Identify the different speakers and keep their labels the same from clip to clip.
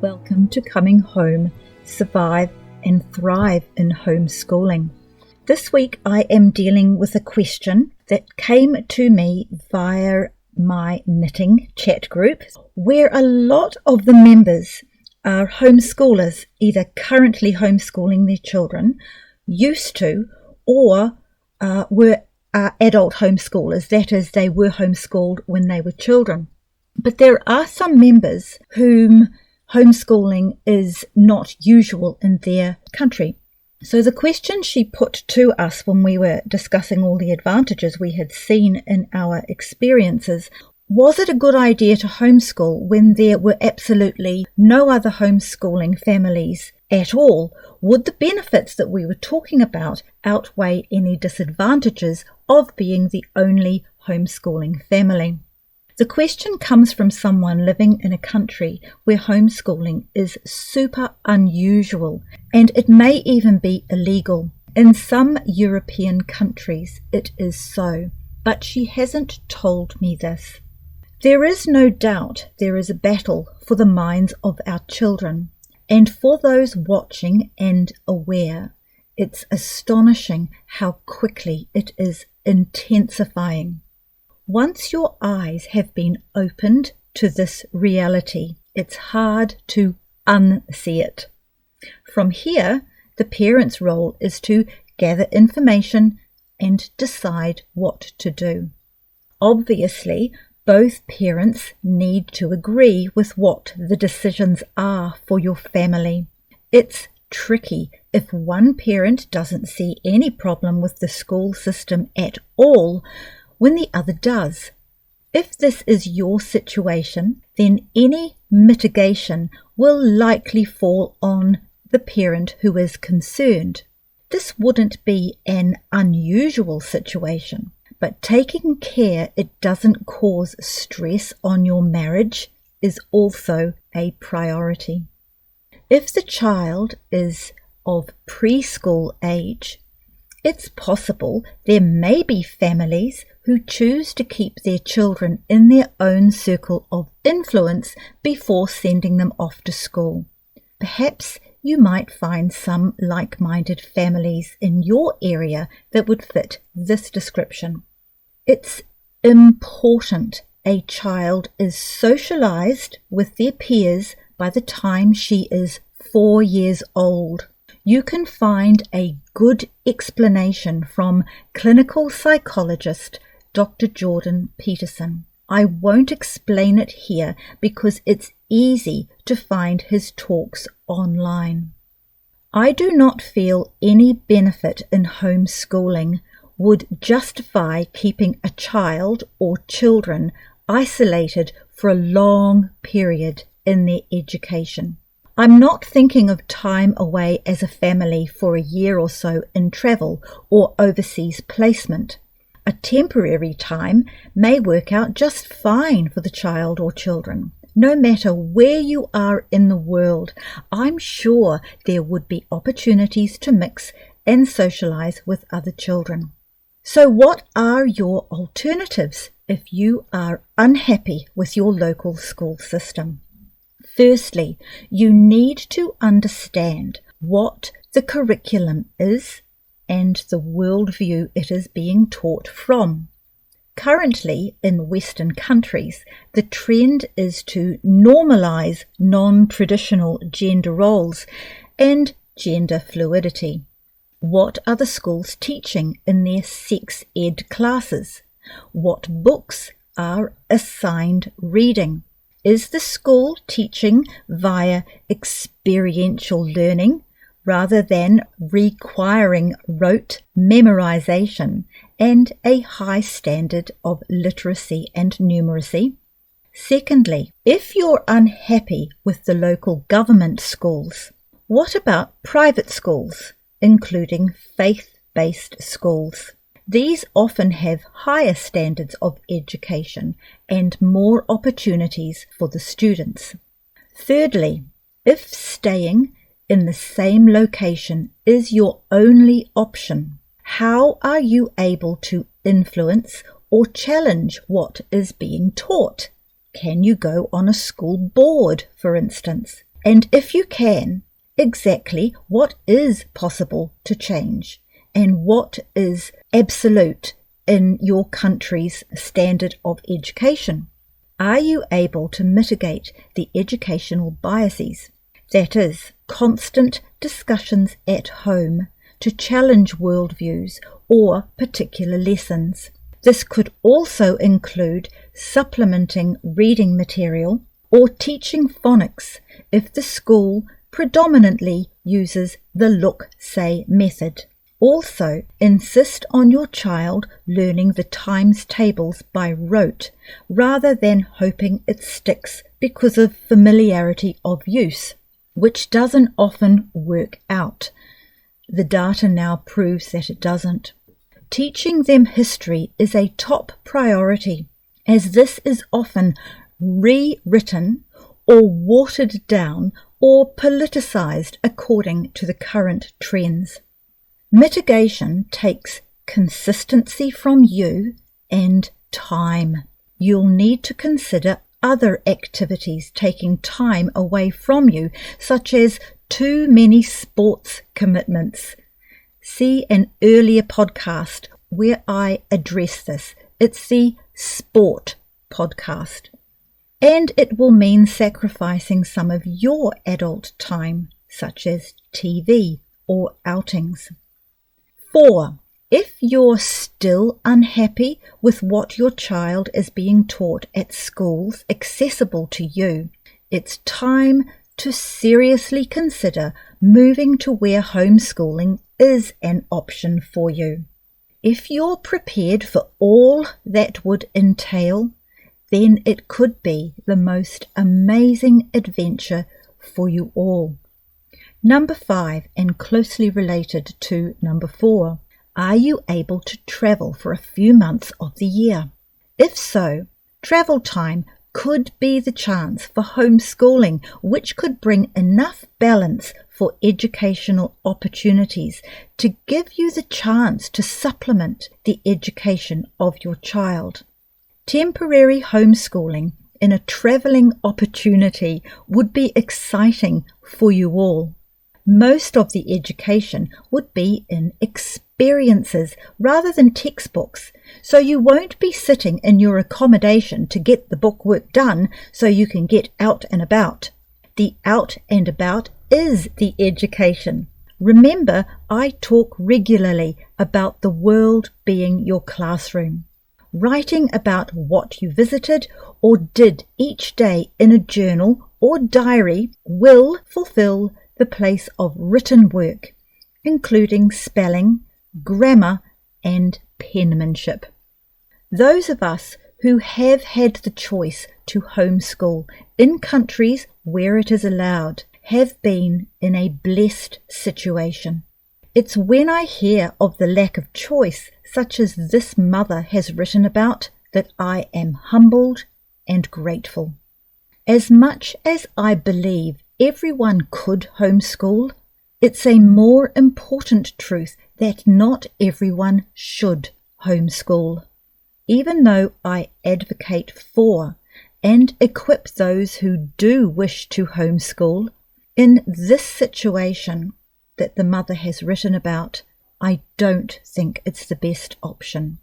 Speaker 1: Welcome to Coming Home, Survive and Thrive in Homeschooling. This week I am dealing with a question that came to me via my knitting chat group, where a lot of the members are homeschoolers, either currently homeschooling their children, used to, or were adult homeschoolers. That is, they were homeschooled when they were children. But there are some members whom homeschooling is not usual in their country. So the question she put to us when we were discussing all the advantages we had seen in our experiences, was it a good idea to homeschool when there were absolutely no other homeschooling families at all? Would the benefits that we were talking about outweigh any disadvantages of being the only homeschooling family? The question comes from someone living in a country where homeschooling is super unusual, and it may even be illegal. In some European countries it is so, but she hasn't told me this. There is no doubt there is a battle for the minds of our children, and for those watching and aware, it's astonishing how quickly it is intensifying. Once your eyes have been opened to this reality, it's hard to unsee it. From here, the parent's role is to gather information and decide what to do. Obviously, both parents need to agree with what the decisions are for your family. It's tricky if one parent doesn't see any problem with the school system at all, when the other does. If this is your situation, then any mitigation will likely fall on the parent who is concerned. This wouldn't be an unusual situation, but taking care it doesn't cause stress on your marriage is also a priority. If the child is of preschool age, it's possible there may be families who choose to keep their children in their own circle of influence before sending them off to school. Perhaps you might find some like-minded families in your area that would fit this description. It's important a child is socialized with their peers by the time she is 4 years old. You can find a good explanation from clinical psychologist Dr. Jordan Peterson. I won't explain it here because it's easy to find his talks online. I do not feel any benefit in homeschooling would justify keeping a child or children isolated for a long period in their education. I'm not thinking of time away as a family for a year or so in travel or overseas placement. A temporary time may work out just fine for the child or children. No matter where you are in the world, I'm sure there would be opportunities to mix and socialize with other children. So what are your alternatives if you are unhappy with your local school system? Firstly, you need to understand what the curriculum is and the worldview it is being taught from. Currently, in Western countries, the trend is to normalize non-traditional gender roles and gender fluidity. What are the schools teaching in their sex ed classes? What books are assigned reading? Is the school teaching via experiential learning rather than requiring rote memorization and a high standard of literacy and numeracy? Secondly, if you're unhappy with the local government schools, what about private schools, including faith-based schools? These often have higher standards of education and more opportunities for the students. Thirdly, if staying in the same location is your only option, how are you able to influence or challenge what is being taught? Can you go on a school board, for instance? And if you can, exactly what is possible to change and what is absolute in your country's standard of education. Are you able to mitigate the educational biases? That is, constant discussions at home to challenge worldviews or particular lessons. This could also include supplementing reading material or teaching phonics if the school predominantly uses the look-say method. Also, insist on your child learning the times tables by rote rather than hoping it sticks because of familiarity of use, which doesn't often work out. The data now proves that it doesn't. Teaching them history is a top priority, as this is often rewritten or watered down or politicized according to the current trends. Mitigation takes consistency from you and time. You'll need to consider other activities taking time away from you, such as too many sports commitments. See an earlier podcast where I address this. It's the sport podcast. And it will mean sacrificing some of your adult time, such as TV or outings. 4. If you're still unhappy with what your child is being taught at schools accessible to you, it's time to seriously consider moving to where homeschooling is an option for you. If you're prepared for all that would entail, then it could be the most amazing adventure for you all. Number 5, and closely related to number 4, are you able to travel for a few months of the year? If so, travel time could be the chance for homeschooling, which could bring enough balance for educational opportunities to give you the chance to supplement the education of your child. Temporary homeschooling in a travelling opportunity would be exciting for you all. Most of the education would be in experiences rather than textbooks, so you won't be sitting in your accommodation to get the bookwork done so you can get out and about. The out and about is the education. Remember, I talk regularly about the world being your classroom. Writing about what you visited or did each day in a journal or diary will fulfill the place of written work, including spelling, grammar, and penmanship. Those of us who have had the choice to homeschool in countries where it is allowed have been in a blessed situation. It's when I hear of the lack of choice, such as this mother has written about, that I am humbled and grateful. As much as I believe everyone could homeschool, it's a more important truth that not everyone should homeschool. Even though I advocate for and equip those who do wish to homeschool, in this situation that the mother has written about, I don't think it's the best option.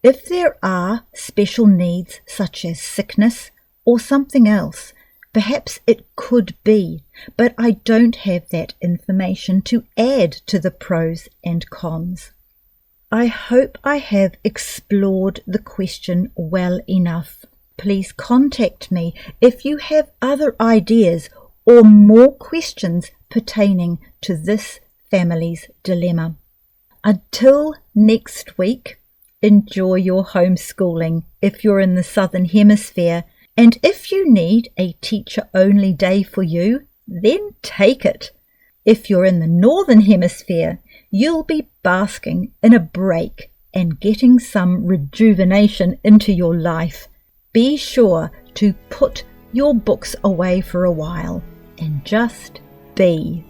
Speaker 1: If there are special needs such as sickness or something else, perhaps it could be, but I don't have that information to add to the pros and cons. I hope I have explored the question well enough. Please contact me if you have other ideas or more questions pertaining to this family's dilemma. Until next week, enjoy your homeschooling if you're in the Southern Hemisphere, and if you need a teacher-only day for you, then take it. If you're in the Northern Hemisphere, you'll be basking in a break and getting some rejuvenation into your life. Be sure to put your books away for a while and just be.